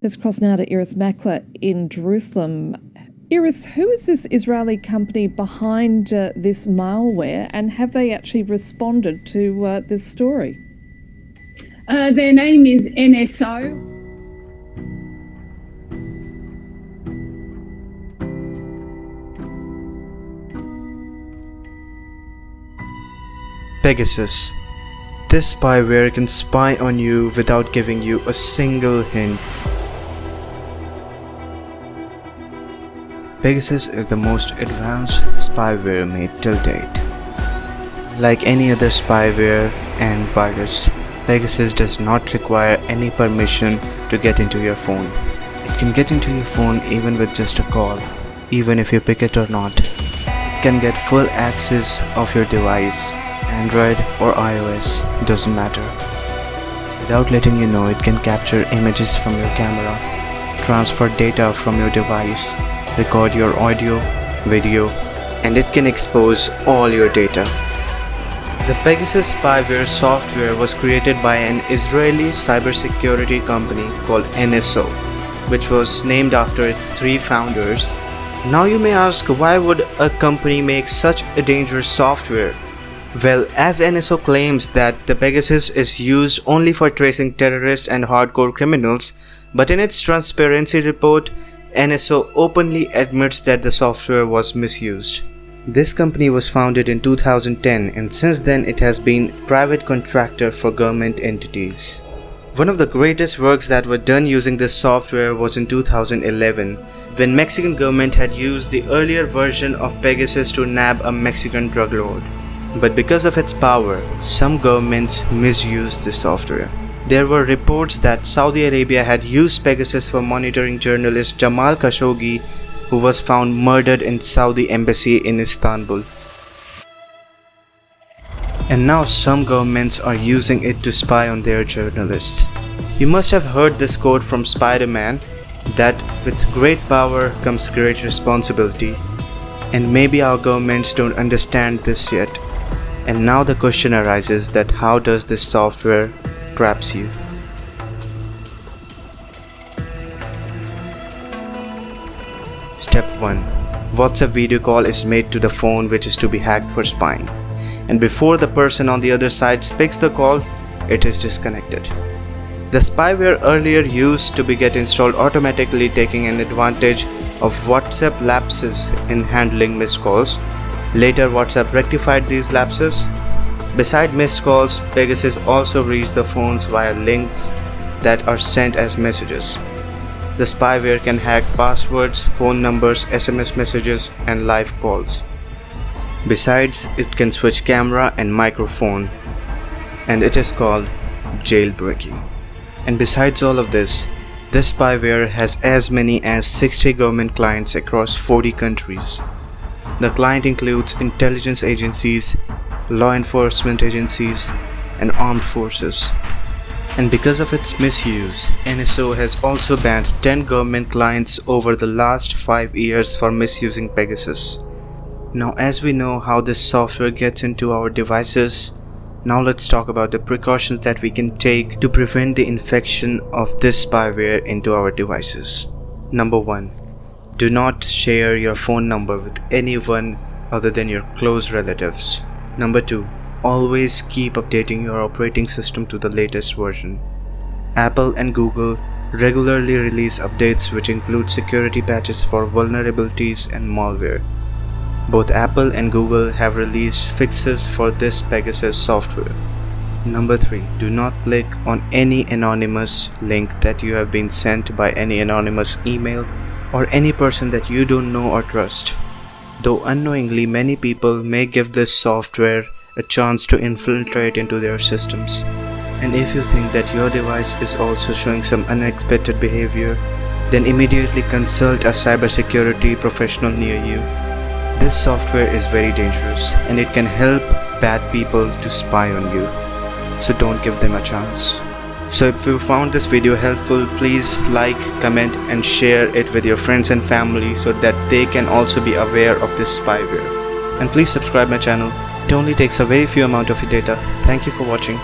Let's cross now to Iris Makler in Jerusalem. Iris, who is this Israeli company behind this malware, and have they actually responded to this story? Their name is NSO. Pegasus. This spyware can spy on you without giving you a single hint. Pegasus is the most advanced spyware made till date. Like any other spyware and virus, Pegasus does not require any permission to get into your phone. It can get into your phone even with just a call, even if you pick it or not. It can get full access of your device, Android or iOS, doesn't matter. Without letting you know, it can capture images from your camera, transfer data from your device, record your audio, video, and it can expose all your data. The Pegasus spyware software was created by an Israeli cybersecurity company called NSO, which was named after its three founders. Now you may ask, why would a company make such a dangerous software? Well, as NSO claims that the Pegasus is used only for tracing terrorists and hardcore criminals, but in its transparency report, NSO openly admits that the software was misused. This company was founded in 2010, and since then it has been a private contractor for government entities. One of the greatest works that were done using this software was in 2011, when Mexican government had used the earlier version of Pegasus to nab a Mexican drug lord. But because of its power, some governments misused the software. There were reports that Saudi Arabia had used Pegasus for monitoring journalist Jamal Khashoggi, who was found murdered in Saudi embassy in Istanbul. And now some governments are using it to spy on their journalists. You must have heard this quote from Spider-Man, that with great power comes great responsibility. And maybe our governments don't understand this yet. And now the question arises that how does this software traps you? Step 1. WhatsApp video call is made to the phone which is to be hacked for spying. And before the person on the other side picks the call, it is disconnected. The spyware earlier used to be get installed automatically, taking an advantage of WhatsApp lapses in handling missed calls. Later, WhatsApp rectified these lapses. Beside missed calls, Pegasus also reads the phones via links that are sent as messages. The spyware can hack passwords, phone numbers, SMS messages, and live calls. Besides, it can switch camera and microphone, and it is called jailbreaking. And besides all of this spyware has as many as 60 government clients across 40 countries. The client includes intelligence agencies, law enforcement agencies, and armed forces. And because of its misuse, NSO has also banned 10 government clients over the last 5 years for misusing Pegasus. Now, as we know how this software gets into our devices, now let's talk about the precautions that we can take to prevent the infection of this spyware into our devices. Number 1. Do not share your phone number with anyone other than your close relatives. Number 2. Always keep updating your operating system to the latest version. Apple and Google regularly release updates which include security patches for vulnerabilities and malware. Both Apple and Google have released fixes for this Pegasus software. Number 3. Do not click on any anonymous link that you have been sent by any anonymous email or any person that you don't know or trust. Though unknowingly, many people may give this software a chance to infiltrate into their systems. And if you think that your device is also showing some unexpected behavior, then immediately consult a cybersecurity professional near you. This software is very dangerous and it can help bad people to spy on you. So don't give them a chance. So if you found this video helpful, please like, comment and share it with your friends and family so that they can also be aware of this spyware. And please subscribe my channel. It only takes a very few amount of your data. Thank you for watching.